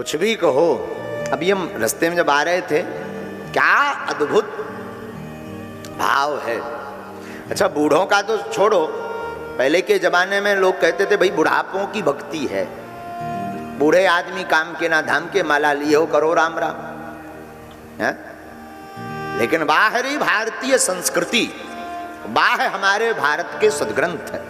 कुछ भी कहो। अभी हम रास्ते में जब आ रहे थे, क्या अद्भुत भाव है। अच्छा, बूढ़ों का तो छोड़ो, पहले के जमाने में लोग कहते थे भाई बुढ़ापों की भक्ति है, बूढ़े आदमी काम के ना धाम के, माला लिए हो करो राम राम है? लेकिन बाहरी भारतीय संस्कृति, बाह हमारे भारत के सद्ग्रंथ है,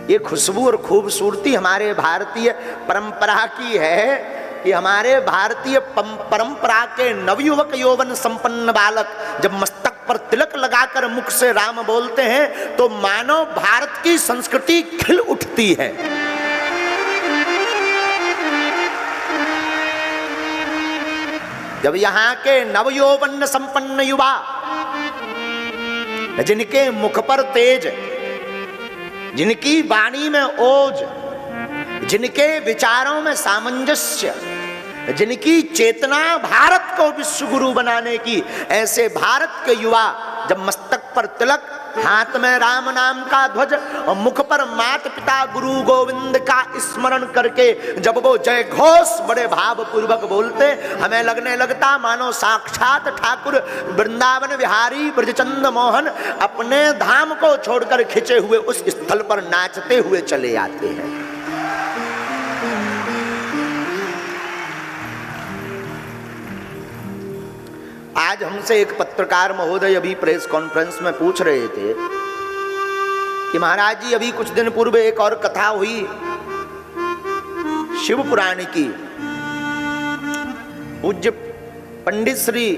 ये खुशबू और खूबसूरती हमारे भारतीय परंपरा की है कि हमारे भारतीय परंपरा के नवयुवक यौवन संपन्न बालक जब मस्तक पर तिलक लगाकर मुख से राम बोलते हैं तो मानो भारत की संस्कृति खिल उठती है। जब यहाँ के नवयौवन संपन्न युवा, जिनके मुख पर तेज, जिनकी वाणी में ओज, जिनके विचारों में सामंजस्य, जिनकी चेतना भारत को विश्व गुरु बनाने की, ऐसे भारत के युवा जब मस्तक पर तिलक, हाथ में राम नाम का ध्वज और मुख पर माता पिता गुरु गोविंद का स्मरण करके जब वो जय घोष बड़े भाव पूर्वक बोलते, हमें लगने लगता मानो साक्षात ठाकुर वृंदावन विहारी ब्रजचंद मोहन अपने धाम को छोड़कर खिंचे हुए उस स्थल पर नाचते हुए चले आते हैं। आज हमसे एक पत्रकार महोदय अभी प्रेस कॉन्फ्रेंस में पूछ रहे थे कि महाराज जी, अभी कुछ दिन पूर्व एक और कथा हुई शिव पुराण की, पूज्य पंडित श्री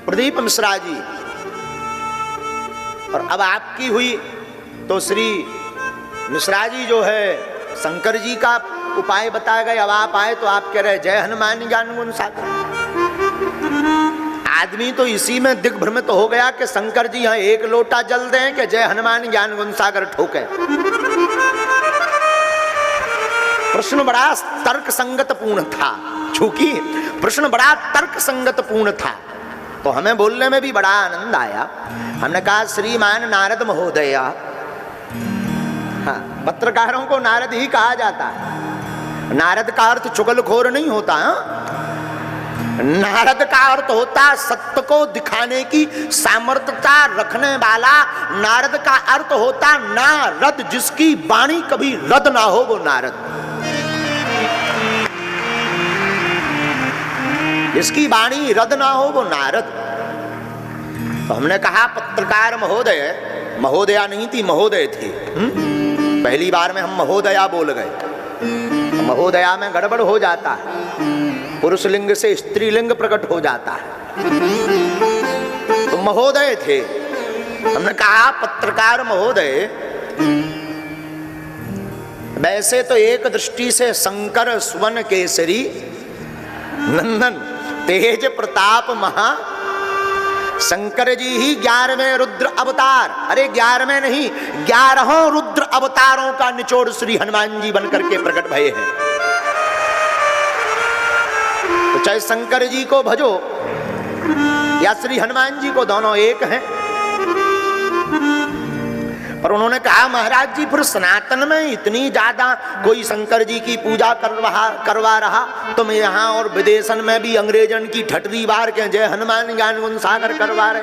प्रदीप मिश्रा जी, और अब आपकी हुई तो श्री मिश्रा जी जो है शंकर जी का उपाय बताया गया। अब आप आए तो आप कह रहे जय हनुमान ज्ञान गुण सागर। आदमी तो इसी में दिग्भ्रमित तो हो गया कि शंकर जी यहाँ एक लोटा जल दें कि जय हनुमान ज्ञान गुण सागर ठोके। प्रश्न बड़ा तर्क संगत पूर्ण था, चूंकि प्रश्न बड़ा तर्क संगत पूर्ण था तो हमें बोलने में भी बड़ा आनंद आया। हमने कहा श्रीमान नारद महोदय, हाँ, पत्रकारों को नारद ही कहा जाता है। नारद का अर्थ चुगलखोर नहीं होता, नारद का अर्थ होता सत्य को दिखाने की सामर्थ्यता रखने वाला। नारद का अर्थ होता नारद, जिसकी वाणी कभी रद ना हो, वो नारद। जिसकी वाणी रद ना हो वो नारद। तो हमने कहा पत्रकार महोदय, महोदया नहीं थी, महोदय थे। पहली बार में हम महोदया बोल गए। महोदया में गड़बड़ हो जाता है, पुरुष लिंग से स्त्रीलिंग प्रकट हो जाता है। तो महोदय थे। हमने कहा पत्रकार महोदय, वैसे तो एक दृष्टि से शंकर सुवन केसरी नंदन तेज प्रताप महा, शंकर जी ही 11वें रुद्र अवतार, अरे 11वें नहीं 11 रुद्र अवतारों का निचोड़ श्री हनुमान जी बनकर के प्रकट भये हैं। तो चाहे शंकर जी को भजो या श्री हनुमान जी को, दोनों एक हैं। पर उन्होंने कहा महाराज जी, फिर सनातन में इतनी ज्यादा कोई शंकर जी की पूजा करवा रहा, तुम यहाँ और विदेशन में भी अंग्रेजन की ठटरी बार के जय हनुमान ज्ञान गुण सागर करवा रहे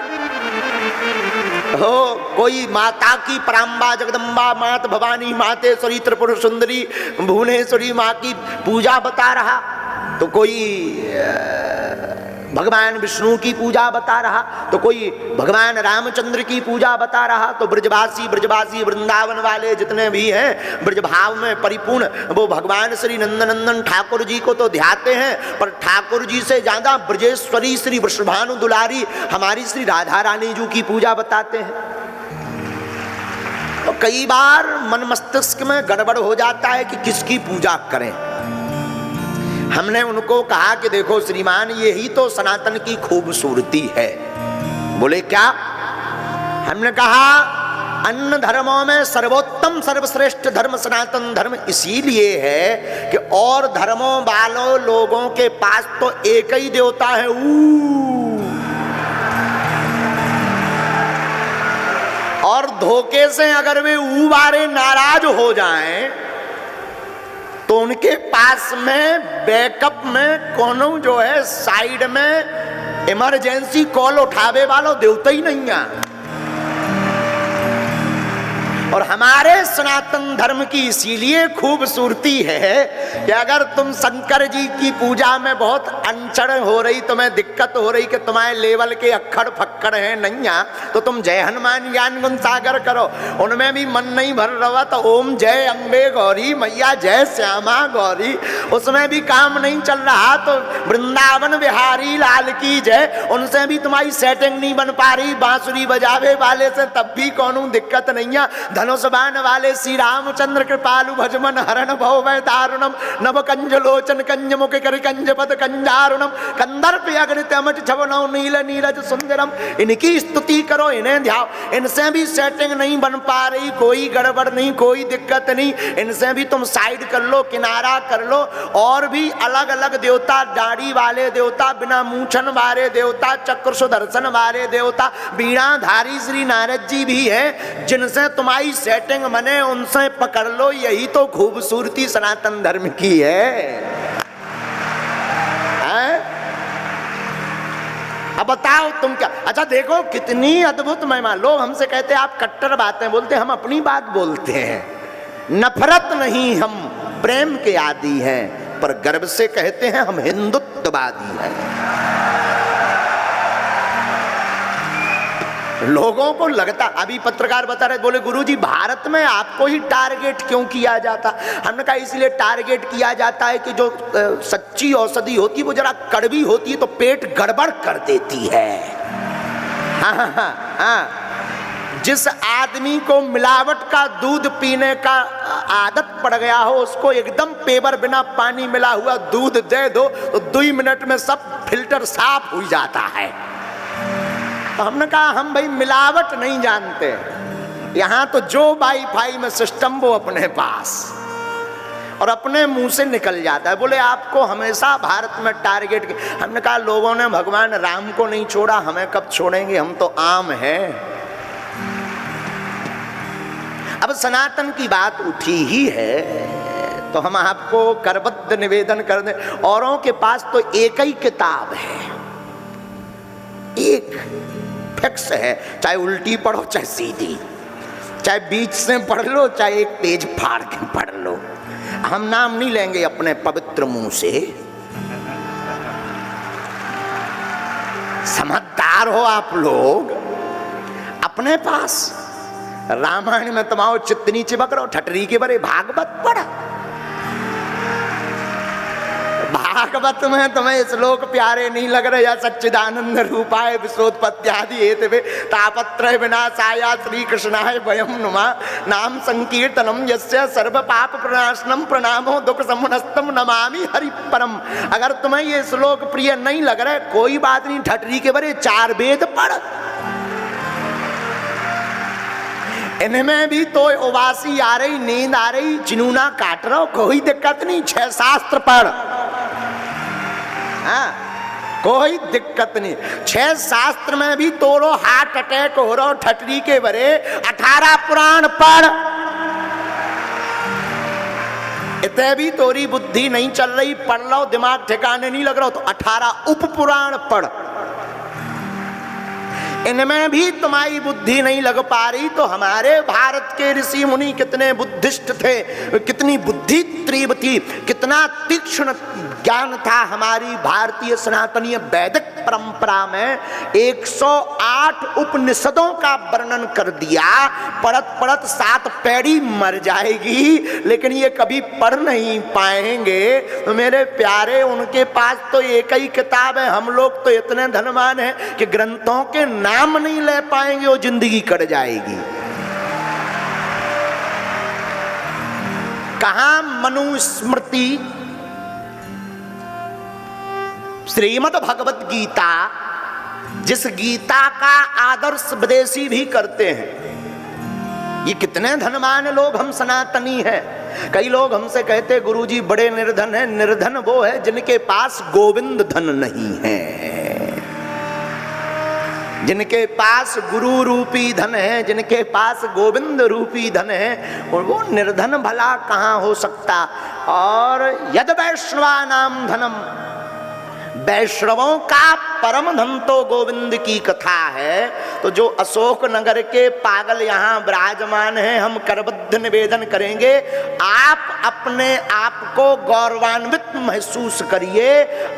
हो। कोई माता की पराम्बा जगदम्बा मात भवानी मातेश्वरी त्रिपुर सुंदरी भुवनेश्वरी माँ की पूजा बता रहा, तो कोई भगवान विष्णु की पूजा बता रहा, तो कोई भगवान रामचंद्र की पूजा बता रहा। तो ब्रजवासी वृंदावन वाले जितने भी हैं ब्रज भाव में परिपूर्ण, वो भगवान श्री नंदनंदन ठाकुर जी को तो ध्याते हैं, पर ठाकुर जी से ज्यादा ब्रजेश्वरी श्री वृषभानु दुलारी हमारी श्री राधा रानी जी की पूजा बताते हैं। तो कई बार मन मस्तिष्क में गड़बड़ हो जाता है कि किसकी पूजा करें। हमने उनको कहा कि देखो श्रीमान, यही तो सनातन की खूबसूरती है। बोले क्या? हमने कहा अन्य धर्मों में सर्वोत्तम सर्वश्रेष्ठ धर्म सनातन धर्म इसीलिए है कि और धर्मों वालों लोगों के पास तो एक ही देवता है, और धोखे से अगर वे ऊ बारे नाराज हो जाएं तो उनके पास में बैकअप में कोनो जो है साइड में इमरजेंसी कॉल उठावे वाला देवता ही नहीं है। और हमारे सनातन धर्म की इसीलिए खूबसूरती है कि अगर तुम शंकर जी की पूजा में बहुत अनचड़ हो रही, तुम्हें दिक्कत हो रही कि तुम्हारे लेवल के अक्खड़ फक्कड़ हैं नैया, तो तुम जय हनुमान ज्ञान गुण सागर करो। उनमें भी मन नहीं भर रहा तो ओम जय अम्बे गौरी मैया जय श्यामा गौरी, उसमें भी काम नहीं चल रहा तो वृंदावन बिहारी लाल की जय, उनसे भी तुम्हारी सेटिंग नहीं बन पा रही। बांसुरी बजावे वाले से तब भी कोनो दिक्कत नहीं है। धनुष बाण वाले श्री रामचंद्र कृपालु भजमन हरण भव वै दारुणम नव कंज लोचन कंज मुख कर कंज पद कंजारुणम कंदर्प अग्नित अमट छवनौ नील नीरज सुंदरम, इनकी स्तुति करो, इन्हें ध्याओ। इनसे भी सेटिंग नहीं बन पा रही, कोई गड़बड़ नहीं, कोई दिक्कत नहीं, इनसे भी तुम साइड कर लो, किनारा कर लो। और भी अलग अलग देवता, दाढ़ी वाले देवता, बिना मूछन वाले देवता, चक्र सुदर्शन वाले देवता, बीणाधारी श्री नारद जी भी है, जिनसे तुम्हारी सेटिंग बने उनसे पकड़ लो। यही तो खूबसूरती सनातन धर्म की है? अब बताओ तुम क्या। अच्छा देखो कितनी अद्भुत महिमा। लोग हमसे कहते हैं आप कट्टर बातें बोलते हैं, हम अपनी बात बोलते हैं। नफरत नहीं, हम प्रेम के आदी हैं, पर गर्व से कहते हैं हम हिंदुत्ववादी हैं। लोगों को लगता, अभी पत्रकार बता रहे, बोले गुरुजी भारत में आपको ही टारगेट क्यों किया जाता? हमने कहा इसलिए टारगेट किया जाता है कि जो सच्ची औषधि होती है वो जरा कड़वी होती है तो पेट गड़बड़ कर देती है। हाँ, जिस आदमी को मिलावट का दूध पीने का आदत पड़ गया हो, उसको एकदम पेवर बिना पानी मिला हुआ दूध दे दो तो 2 मिनट में सब फिल्टर साफ हो जाता है। तो हमने कहा हम भाई मिलावट नहीं जानते, यहाँ तो जो वाईफाई में सिस्टम वो अपने पास, और अपने मुंह से निकल जाता है। बोले आपको हमेशा भारत में टारगेट। हमने कहा लोगों ने भगवान राम को नहीं छोड़ा, हमें कब छोड़ेंगे? हम तो आम हैं। अब सनातन की बात उठी ही है तो हम आपको करबद्ध निवेदन कर दें, औरों के पास तो एक ही किताब है, एक फिक्स है, चाहे उल्टी पढ़ो चाहे सीधी, चाहे बीच से पढ़ लो चाहे एक पेज फाड़ के पढ़ लो। हम नाम नहीं लेंगे अपने पवित्र मुंह से। समझदार हो आप लोग। अपने पास रामायण में तुम आओ चित्तनी चिपक रहो, ठटरी के बरे भागवत पढ़ा। भागवत में तुम्हें श्लोक प्यारे नहीं लग रहे, या सच्चिदानंद रूपाय विश्वोत्पत्त्यादि हेतवे तापत्रय विनाशाय श्री कृष्णाय वयं नुमा नाम संकीर्तनम यस्य सर्व पाप प्रणाशनम प्रणामो दुख समुनस्तम नमामि हरि परम। अगर तुम्हें ये श्लोक प्रिय नहीं लग रहा है कोई बात नहीं, ठटरी के बरे 4 वेद पढ़। इनमें भी तो उबासी आ रही, नींद आ रही, चिनूना काट रहा हो, कोई दिक्कत नहीं, 6 शास्त्र पढ़। हाँ, कोई दिक्कत नहीं। 6 शास्त्र में भी तोड़ो हार्ट अटैक हो रहा हो ठटरी के बरे, 18 पुराण पढ़। इतने भी तोरी बुद्धि नहीं चल रही, पढ़ लो, दिमाग ठिकाने नहीं लग रहा तो 18 उप पुराण पढ़। इनमें भी तुम्हारी बुद्धि नहीं लग पा रही तो हमारे भारत के ऋषि मुनि कितने बुद्धिस्ट थे, कितनी बुद्धि तीव्र थी, कितना तीक्ष्ण ज्ञान था। हमारी भारतीय सनातनीय वैदिक परंपरा में 108 उपनिषदों का वर्णन कर दिया। पढ़त पढ़त 7 पैड़ी मर जाएगी, लेकिन ये कभी पढ़ नहीं पाएंगे। तो मेरे प्यारे, उनके पास तो एक ही किताब है, हम लोग तो इतने धनवान हैं कि ग्रंथों के नाम नहीं ले पाएंगे, वो जिंदगी कट जाएगी। कहां मनुस्मृति, श्रीमद् भगवत गीता, जिस गीता का आदर्श विदेशी भी करते हैं। ये कितने धनवान लोग हम सनातनी हैं। कई लोग हमसे कहते गुरुजी बड़े निर्धन हैं। निर्धन वो है जिनके पास गोविंद धन नहीं है, जिनके पास गुरु रूपी धन है, जिनके पास गोविंद रूपी धन है, और वो निर्धन भला कहाँ हो सकता। और यद वैष्णवानाम धनम, वैष्णवों का परम धन तो गोविंद की कथा है। तो जो अशोक नगर के पागल यहाँ विराजमान हैं, हम करबद्ध निवेदन करेंगे, आप अपने आप को गौरवान्वित महसूस करिए।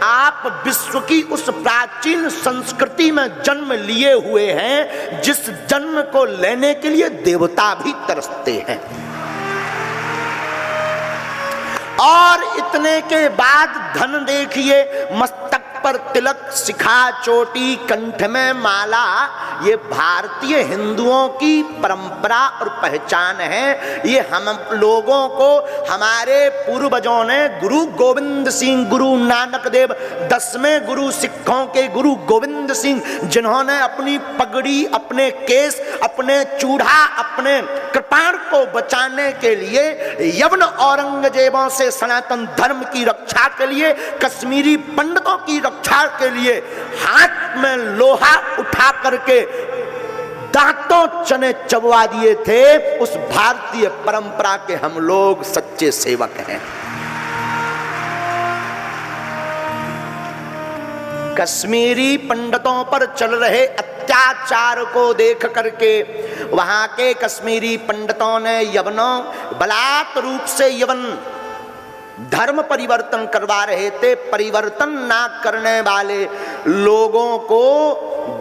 आप विश्व की उस प्राचीन संस्कृति में जन्म लिए हुए हैं जिस जन्म को लेने के लिए देवता भी तरसते हैं। और इतने के बाद धन देखिए, मस्तक पर तिलक, शिखा, चोटी, कंठ में माला, ये भारतीय हिंदुओं की परंपरा और पहचान है। ये हम लोगों को हमारे पूर्वजों ने, गुरु गोविंद सिंह, गुरु नानक देव, 10वें गुरु सिखों के गुरु गोविंद सिंह, जिन्होंने अपनी पगड़ी, अपने केस, अपने चूड़ा, अपने कृपाण को बचाने के लिए यवन औरंगजेबों से सनातन धर्म की रक्षा के लिए, कश्मीरी पंडितों की रक्षा के लिए हाथ में लोहा उठा करके दांतों चने चबवा दिए थे। उस भारतीय परंपरा के हम लोग सच्चे सेवक हैं। कश्मीरी पंडितों पर चल रहे अत्याचार को देख करके वहां के कश्मीरी पंडितों ने यवनों, बलात् रूप से यवन धर्म परिवर्तन करवा रहे थे। परिवर्तन ना करने वाले लोगों को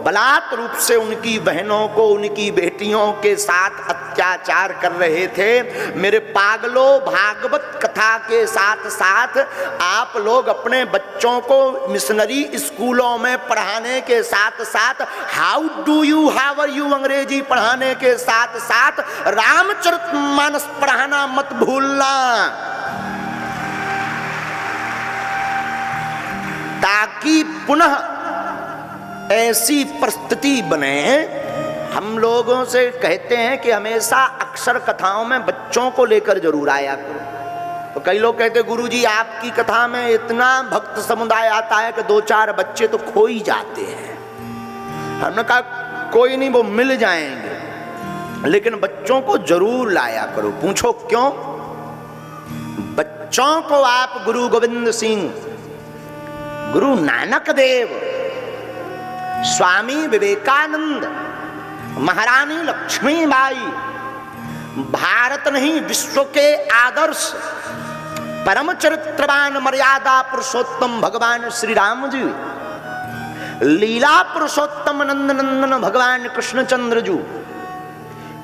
बलात् रूप से उनकी बहनों को, उनकी बेटियों के साथ अत्याचार कर रहे थे। मेरे पागलों, भागवत कथा के साथ साथ आप लोग अपने बच्चों को मिशनरी स्कूलों में पढ़ाने के साथ साथ how do you, how are you अंग्रेजी पढ़ाने के साथ साथ रामचरितमानस पढ़ाना मत भूलना, ताकि पुनः ऐसी परिस्थिति बने। हम लोगों से कहते हैं कि हमेशा अक्षर कथाओं में बच्चों को लेकर जरूर आया करो। तो कई लोग कहते हैं गुरुजी आपकी कथा में इतना भक्त समुदाय आता है कि 2-4 बच्चे तो खो ही जाते हैं। हमने कहा कोई नहीं, वो मिल जाएंगे, लेकिन बच्चों को जरूर लाया करो। पूछो क्यों? बच्चों को आप गुरु गोविंद सिंह, गुरु नानक देव, स्वामी विवेकानंद, महारानी लक्ष्मीबाई, भारत नहीं विश्व के आदर्श परम चरित्रवान मर्यादा पुरुषोत्तम भगवान श्री राम जी, लीला पुरुषोत्तम नंद नंदन भगवान कृष्णचंद्र जी,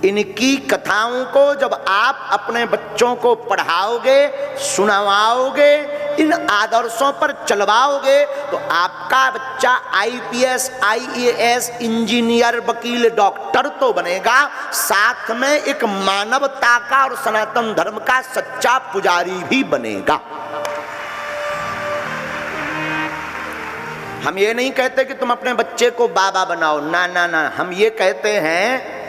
इनकी कथाओं को जब आप अपने बच्चों को पढ़ाओगे, सुनाओगे, इन आदर्शों पर चलवाओगे, तो आपका बच्चा IPS, IAS, इंजीनियर, वकील, डॉक्टर तो बनेगा, साथ में एक मानवता का और सनातन धर्म का सच्चा पुजारी भी बनेगा। हम ये नहीं कहते कि तुम अपने बच्चे को बाबा बनाओ, ना ना ना। हम ये कहते हैं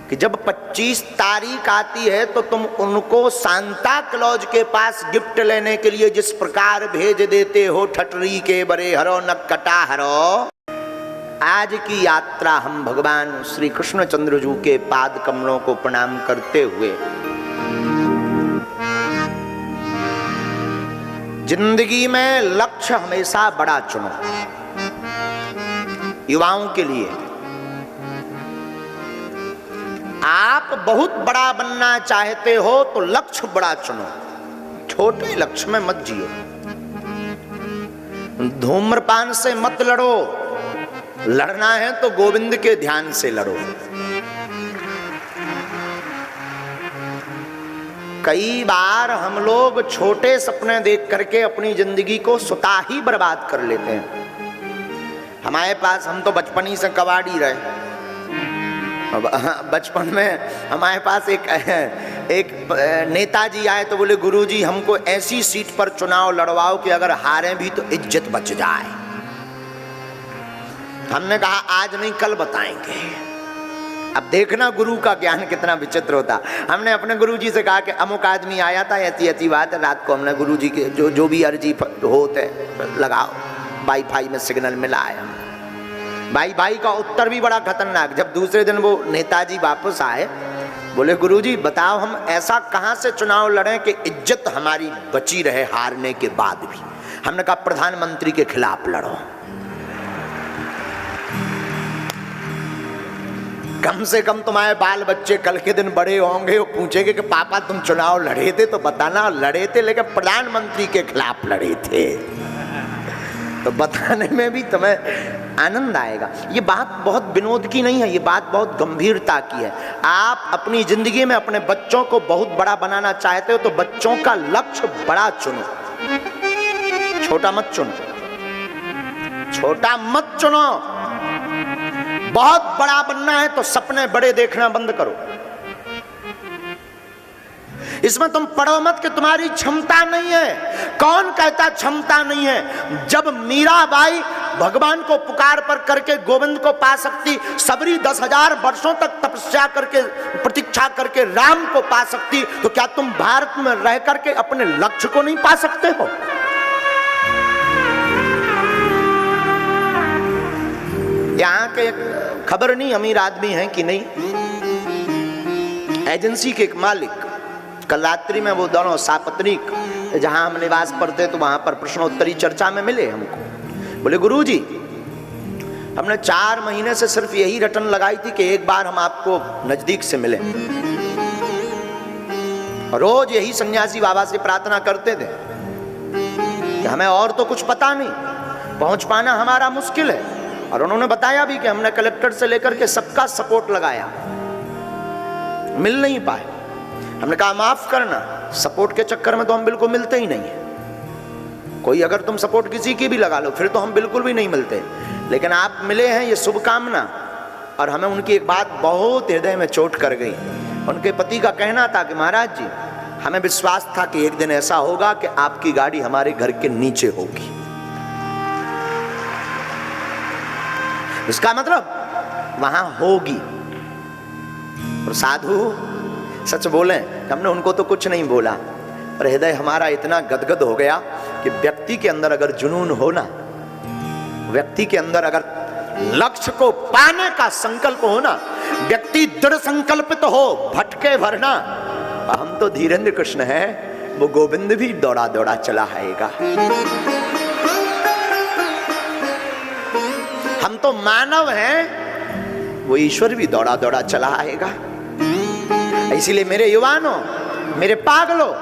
कि जब 25 तारीख आती है तो तुम उनको सांता क्लॉज के पास गिफ्ट लेने के लिए जिस प्रकार भेज देते हो, ठटरी के बरे हरो नक्कटा हरो, आज की यात्रा हम भगवान श्री कृष्णचंद्र जी के पाद कमलों को प्रणाम करते हुए जिंदगी में लक्ष्य हमेशा बड़ा चुनो। युवाओं के लिए आप बहुत बड़ा बनना चाहते हो तो लक्ष्य बड़ा चुनो, छोटे लक्ष्य में मत जियो। धूम्रपान से मत लड़ो, लड़ना है तो गोविंद के ध्यान से लड़ो। कई बार हम लोग छोटे सपने देख करके अपनी जिंदगी को स्वतः ही बर्बाद कर लेते हैं। हमारे पास, हम तो बचपन ही से कबाड़ी रहे। बचपन में हमारे पास एक नेताजी आए तो बोले गुरुजी हमको ऐसी सीट पर चुनाव लड़वाओ कि अगर हारे भी तो इज्जत बच जाए। हमने कहा आज नहीं कल बताएंगे। अब देखना गुरु का ज्ञान कितना विचित्र होता। हमने अपने गुरुजी से कहा कि अमुक आदमी आया था, ऐसी ऐसी बात है, रात को हमने गुरुजी के जो भी अर्जी होते लगाओ, वाईफाई में सिग्नल मिला आया। भाई का उत्तर भी बड़ा खतरनाक। जब दूसरे दिन वो नेताजी वापस आए बोले गुरुजी बताओ हम ऐसा कहां से चुनाव लड़ें कि इज्जत हमारी बची रहे हारने के बाद भी। हमने कहा प्रधानमंत्री के खिलाफ लड़ो, कम से कम तुम्हारे बाल बच्चे कल के दिन बड़े होंगे, वो पूछेंगे कि पापा तुम चुनाव लड़े थे तो बताना। लड़े थे लेकिन प्रधानमंत्री के खिलाफ लड़े थे, तो बताने में भी तुम्हें आनंद आएगा। ये बात बहुत विनोद की नहीं है, ये बात बहुत गंभीरता की है। आप अपनी जिंदगी में अपने बच्चों को बहुत बड़ा बनाना चाहते हो तो बच्चों का लक्ष्य बड़ा चुनो, छोटा मत चुनो, छोटा मत चुनो। बहुत बड़ा बनना है तो सपने बड़े देखना बंद करो। इसमें तुम पढ़ो मत कि तुम्हारी क्षमता नहीं है। कौन कहता क्षमता नहीं है? जब मीराबाई भगवान को पुकार पर करके गोविंद को पा सकती, सबरी 10,000 वर्षों तक तपस्या करके प्रतीक्षा करके राम को पा सकती, तो क्या तुम भारत में रह करके अपने लक्ष्य को नहीं पा सकते हो? यहाँ के खबर नहीं अमीर आदमी हैं कि नहीं, एजेंसी के एक मालिक कल रात्रि में वो दोनों सापत्नीक जहां हम निवास करते तो वहां पर प्रश्नोत्तरी चर्चा में मिले हमको। बोले गुरुजी हमने 4 महीने से सिर्फ यही रटन लगाई थी कि एक बार हम आपको नजदीक से मिले। रोज यही सन्यासी बाबा से प्रार्थना करते थे कि हमें और तो कुछ पता नहीं, पहुंच पाना हमारा मुश्किल है। और उन्होंने बताया भी कि हमने कलेक्टर से लेकर के सबका सपोर्ट लगाया, मिल नहीं पाए। हमने कहा माफ करना, सपोर्ट के चक्कर में तो हम बिल्कुल मिलते ही नहीं है। कोई अगर तुम सपोर्ट किसी की भी लगा लो फिर तो हम बिल्कुल भी नहीं मिलते, लेकिन आप मिले हैं ये शुभकामना। और हमें उनकी एक बात बहुत हृदय में चोट कर गई। उनके पति का कहना था कि महाराज जी हमें विश्वास था कि एक दिन ऐसा होगा कि आपकी गाड़ी हमारे घर के नीचे होगी। इसका मतलब वहां होगी। और साधु सच बोले हमने उनको तो कुछ नहीं बोला, पर हृदय हमारा इतना गदगद हो गया कि व्यक्ति के अंदर अगर जुनून हो ना, व्यक्ति के अंदर अगर लक्ष्य को पाने का संकल्प हो ना, व्यक्ति दृढ़ संकल्पित हो, भटके भरना। हम तो धीरेन्द्र कृष्ण है, वो गोविंद भी दौड़ा दौड़ा चला आएगा। हम तो मानव हैं, वो ईश्वर भी दौड़ा दौड़ा चला आएगा। इसीलिए मेरे युवानों, मेरे पागलों,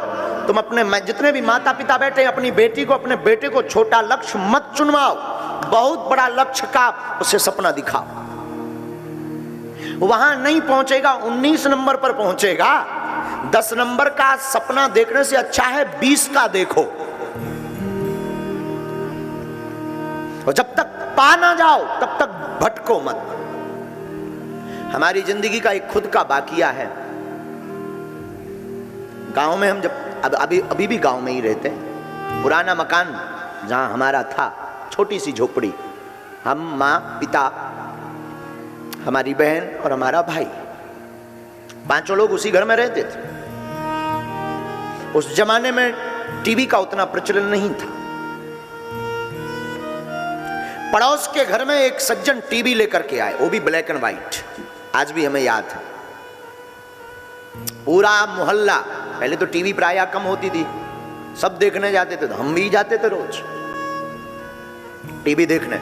तुम अपने जितने भी माता पिता बैठे अपनी बेटी को, अपने बेटे को छोटा लक्ष्य मत चुनवाओ, बहुत बड़ा लक्ष्य का उसे सपना दिखाओ। वहां नहीं पहुंचेगा, 19 नंबर पर पहुंचेगा। 10 नंबर का सपना देखने से अच्छा है 20 का देखो। और जब तक पा ना जाओ तब तक भटको मत। हमारी जिंदगी का एक खुद का बाकिया है। गांव में हम जब अभी भी गांव में ही रहते हैं। पुराना मकान जहां हमारा था, छोटी सी झोपड़ी, हम माँ पिता, हमारी बहन और हमारा भाई, 5 लोग उसी घर में रहते थे। उस जमाने में टीवी का उतना प्रचलन नहीं था। पड़ोस के घर में एक सज्जन टीवी लेकर के आए, वो भी ब्लैक एंड व्हाइट, आज भी हमें याद है। पूरा मोहल्ला, पहले तो टीवी प्रायः कम होती थी, सब देखने जाते थे, तो हम भी जाते थे रोज टीवी देखने।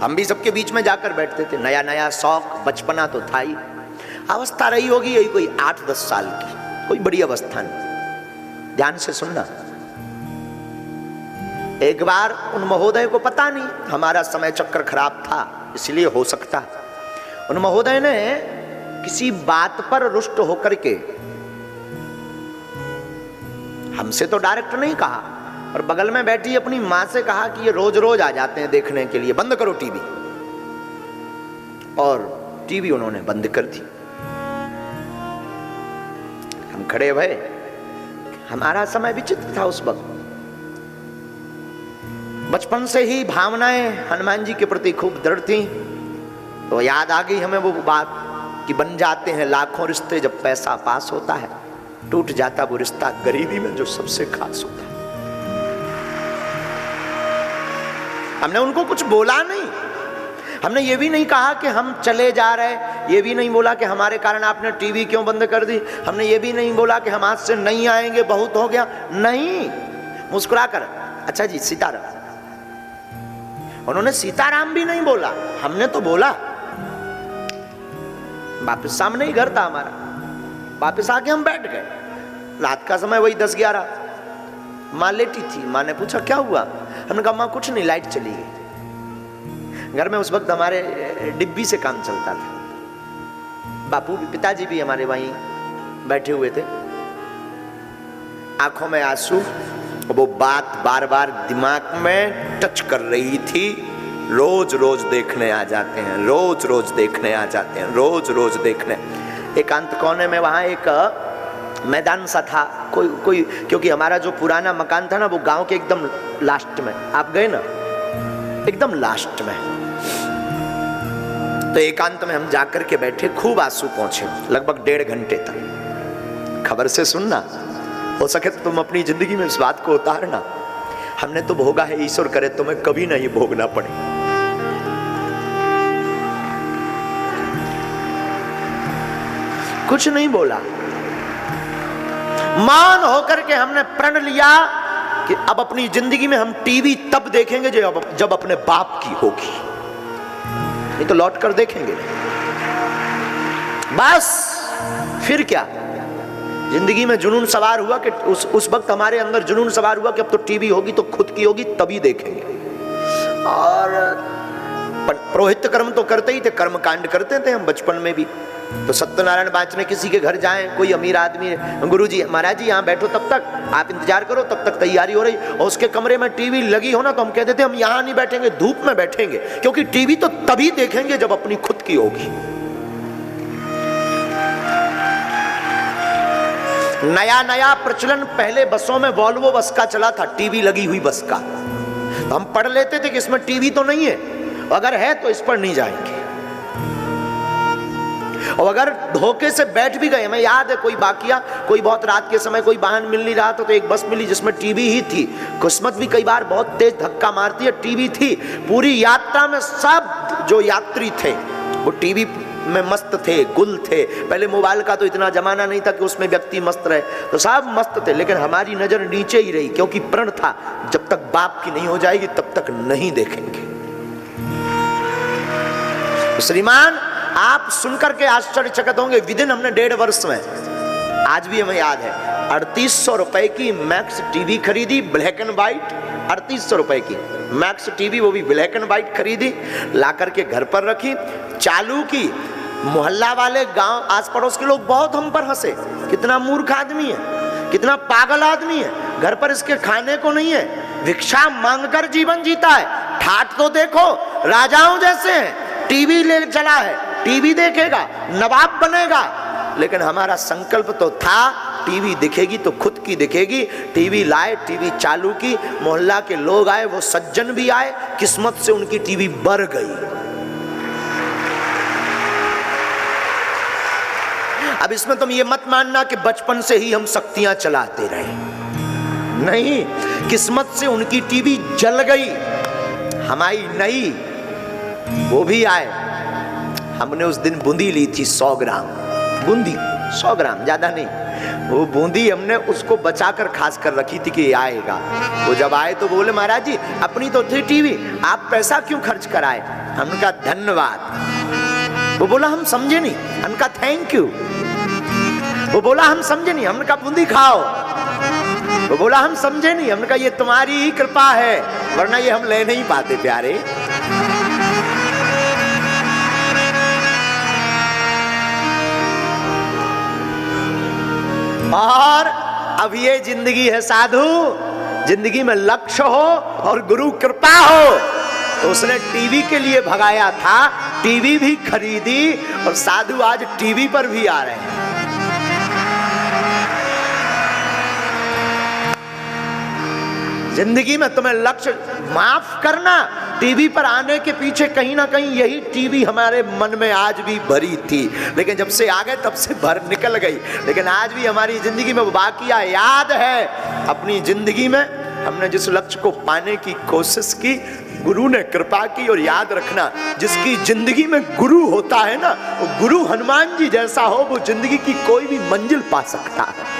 हम भी सबके बीच में जाकर बैठते थे। नया नया शौक, बचपना तो था ही। अवस्था रही होगी यही कोई 8-10 साल की, कोई बड़ी अवस्था नहीं। ध्यान से सुनना। एक बार उन महोदय को पता नहीं, हमारा समय चक्र खराब था इसलिए हो सकता, उन महोदय ने किसी बात पर रुष्ट होकर के हमसे तो डायरेक्ट नहीं कहा, और बगल में बैठी अपनी मां से कहा कि ये रोज रोज आ जाते हैं देखने के लिए, बंद करो टीवी। और टीवी उन्होंने बंद कर दी। हम खड़े भये। हमारा समय विचित्र था उस वक्त। बचपन से ही भावनाएं हनुमान जी के प्रति खूब दृढ़ थी, तो याद आ गई हमें वो बात कि बन जाते हैं लाखों रिश्ते जब पैसा पास होता है, टूट जाता वो रिश्ता गरीबी में जो सबसे खास होता है। हमने उनको कुछ बोला नहीं, हमने ये भी नहीं कहा कि हम चले जा रहे, ये भी नहीं बोला कि हमारे कारण आपने टीवी क्यों बंद कर दी, हमने ये भी नहीं बोला कि हम आज से नहीं आएंगे, बहुत हो गया, नहीं। मुस्कुरा कर अच्छा जी सीताराम, उन्होंने सीताराम भी नहीं बोला, हमने तो बोला। वापिस सामने ही घर था हमारा, वापिस आके हम बैठ गए। रात का समय वही 10-11, माँ लेटी थी। माँ ने पूछा क्या हुआ, हमने कहा माँ कुछ नहीं, लाइट चली गई। घर में उस वक्त हमारे डिब्बी से काम चलता था, बापू भी, पिताजी भी हमारे वहीं बैठे हुए थे, आंखों में आंसू। वो बात बार बार दिमाग में टच कर रही थी, रोज रोज देखने आ जाते हैं, रोज रोज देखने आ जाते हैं, रोज रोज देखने। एकांत कोने में वहां एक मैदान सा था, कोई क्योंकि हमारा जो पुराना मकान था ना वो गांव के एकदम लास्ट में, आप गए ना, एकदम लास्ट में। तो एकांत में हम जाकर के बैठे, खूब आंसू पहुंचे, लगभग 1.5 घंटे तक। खबर से सुनना, हो सके तो तुम अपनी जिंदगी में इस बात को उतारना। हमने तो भोगा है, ईश्वर करे तुम्हें कभी ना ये भोगना पड़े। कुछ नहीं बोला, मौन होकर के हमने प्रण लिया कि अब अपनी जिंदगी में हम टीवी तब देखेंगे जब अपने बाप की होगी, नहीं तो लौट कर देखेंगे बस। फिर क्या, जिंदगी में जुनून सवार हुआ कि उस वक्त हमारे अंदर जुनून सवार हुआ कि अब तो टीवी होगी तो खुद की होगी, तभी देखेंगे। और पुरोहित कर्म तो करते ही थे, कर्म कांड करते थे हम बचपन में भी। तो सत्यनारायण बांचने किसी के घर जाएं, कोई अमीर आदमी है, गुरुजी महाराज जी यहाँ बैठो, तब तक आप इंतजार करो, तब तक तैयारी हो रही, और उसके कमरे में टीवी लगी हो ना, तो हम कहते थे हम यहाँ नहीं बैठेंगे, धूप में बैठेंगे, क्योंकि टीवी तो तभी देखेंगे जब अपनी खुद की होगी। नया नया प्रचलन पहले बसों में वॉल्वो बस का चला था, टीवी लगी हुई बस का। तो हम पढ़ लेते थे कि इसमें टीवी तो नहीं है, अगर है तो इस पर नहीं जाएंगे। और अगर धोखे से बैठ भी गए, हमें याद है कोई वाकया, कोई बहुत रात के समय कोई वाहन मिल नहीं रहा था, तो एक बस मिली जिसमें टीवी ही थी। किस्मत भी कई बार बहुत तेज धक्का मारती है, टीवी थी। पूरी यात्रा में सब जो यात्री थे वो टीवी में मस्त थे, गुल थे। पहले मोबाइल का तो इतना जमाना नहीं था कि उसमें व्यक्ति मस्त रहे, तो सब मस्त थे, लेकिन हमारी नजर नीचे ही रही, क्योंकि प्रण था जब तक बाप की नहीं हो जाएगी तब तक नहीं देखेंगे। तो श्रीमान आप सुनकर के आश्चर्यचकित होंगे, विदिन हमने 1.5 वर्ष में, आज भी हमें याद है, 3800 रुपए की मैक्स टीवी खरीदी, ब्लैक एंड व्हाइट, 3800 रुपए की मैक्स टीवी, वो भी ब्लैक एंड व्हाइट खरीदी, ला करके घर पर रखी, चालू की। मोहल्ला वाले, गांव आस पड़ोस के लोग बहुत हम पर हंसे, कितना मूर्ख आदमी है, कितना पागल आदमी है, घर पर इसके खाने को नहीं है, भिक्षा मांगकर जीवन जीता है। ठाठ तो देखो, राजाओं जैसे हैं, टीवी ले चला है, टीवी देखेगा, नवाब बनेगा। लेकिन हमारा संकल्प तो था टीवी दिखेगी तो खुद की दिखेगी। टीवी लाए, टीवी चालू की, मोहल्ला के लोग आए, वो सज्जन भी आए, किस्मत से उनकी टीवी बढ़ गई। अब इसमें तुम ये मत मानना कि बचपन से ही हम शक्तियां चलाते रहे, नहीं, किस्मत से उनकी टीवी जल गई, हमारी नई, वो भी आए। हमने उस दिन बूंदी ली थी 100 ग्राम, बूंदी 100 ग्राम, ज्यादा नहीं। वो बूंदी हमने उसको बचाकर खास कर रखी थी कि आएगा। वो जब आए तो बोले महाराज जी अपनी तो थी टीवी, आप पैसा क्यों खर्च कराए? हमने कहा धन्यवाद। वो बोला हम समझे नहीं, हमने कहा थैंक यू। वो बोला हम समझे नहीं, हमने कहा बूंदी खाओ। वो बोला हम समझे नहीं, हमने कहा ये तुम्हारी ही कृपा है, वरना ये हम ले नहीं पाते प्यारे। और अब ये जिंदगी है साधु, जिंदगी में लक्ष्य हो और गुरु कृपा हो। तो उसने टीवी के लिए भगाया था, टीवी भी खरीदी, और साधु आज टीवी पर भी आ रहे हैं। जिंदगी में तुम्हें लक्ष्य, माफ करना, टीवी पर आने के पीछे कहीं ना कहीं यही टीवी हमारे मन में आज भी भरी थी, लेकिन जब से आ गए तब से भर निकल गई। लेकिन आज भी हमारी जिंदगी में वो बाकिया याद है। अपनी जिंदगी में हमने जिस लक्ष्य को पाने की कोशिश की, गुरु ने कृपा की। और याद रखना, जिसकी जिंदगी में गुरु होता है ना, वो गुरु हनुमान जी जैसा हो, वो जिंदगी की कोई भी मंजिल पा सकता है,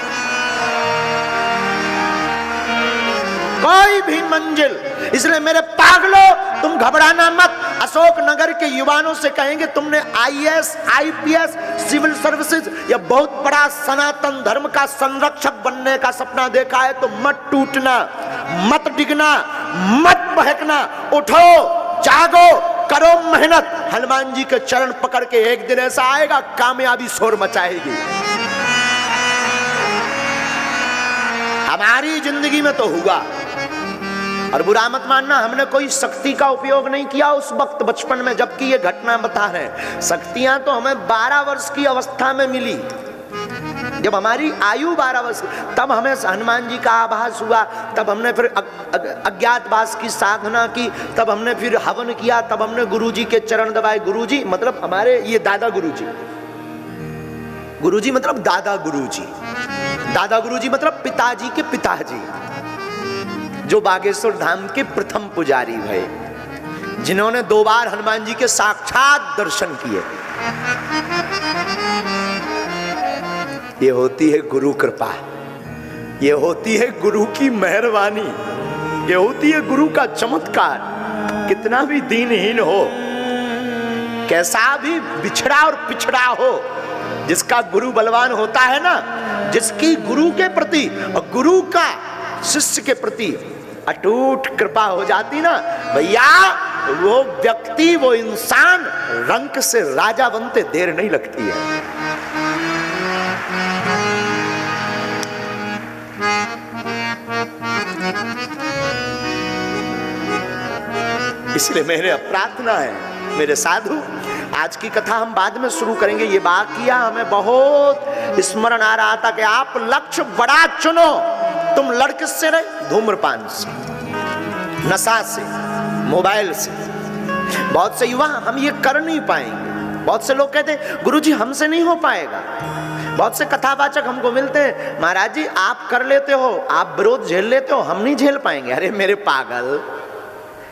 कोई भी मंजिल। इसलिए मेरे पागलों, तुम घबराना मत। अशोक नगर के युवाओं से कहेंगे, तुमने आईएएस, आईपीएस, सिविल सर्विसेज या बहुत बड़ा सनातन धर्म का संरक्षक बनने का सपना देखा है तो मत टूटना, मत डिगना, मत बहकना। उठो, जागो, करो मेहनत। हनुमान जी के चरण पकड़ के एक दिन ऐसा आएगा, कामयाबी शोर मचाएगी। हमारी जिंदगी में तो हुआ। और बुरा मत मानना, हमने कोई शक्ति का उपयोग नहीं किया उस वक्त बचपन में, जबकि ये घटना बता रहे हैं। शक्तियां तो हमें 12 वर्ष की अवस्था में मिली। जब हमारी आयु 12 वर्ष, तब हमें हनुमान जी का आभास हुआ। तब हमने फिर अज्ञातवास की साधना की, तब हमने फिर हवन किया, तब हमने गुरुजी के चरण दबाए। गुरुजी मतलब हमारे ये दादा गुरुजी, गुरुजी मतलब दादा गुरुजी, दादा गुरुजी मतलब पिताजी के पिताजी, जो बागेश्वर धाम के प्रथम पुजारी भये, जिन्होंने 2 बार हनुमान जी के साक्षात दर्शन किए। ये होती है गुरु कृपा, ये होती है गुरु की मेहरबानी, ये होती है गुरु का चमत्कार। कितना भी दीनहीन हो, कैसा भी बिछड़ा और पिछड़ा हो, जिसका गुरु बलवान होता है ना, जिसकी गुरु के प्रति और गुरु का शिष्य के प्रति अटूट कृपा हो जाती ना भैया, वो व्यक्ति, वो इंसान रंक से राजा बनते देर नहीं लगती है। इसलिए मेरे प्रार्थना है, मेरे साधु, आज की कथा हम बाद में शुरू करेंगे। ये वाकया हमें बहुत स्मरण आ रहा था कि आप लक्ष्य बड़ा चुनो। तुम लड़ किससे रहे? धूम्रपान से, नशा से, मोबाइल से। बहुत से युवा हम ये कर नहीं पाएंगे। बहुत से लोग कहते हैं गुरुजी हमसे नहीं हो पाएगा। बहुत से कथावाचक हमको मिलते हैं, महाराज जी आप कर लेते हो, आप विरोध झेल लेते हो, हम नहीं झेल पाएंगे। अरे मेरे पागल,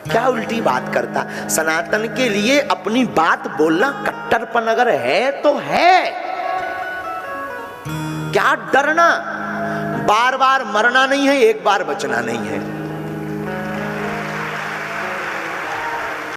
क्या उल्टी बात करता। सनातन के लिए अपनी बात बोलना कट्टरपन अगर है तो है, क्या डरना। बार बार मरना नहीं है, एक बार बचना नहीं है।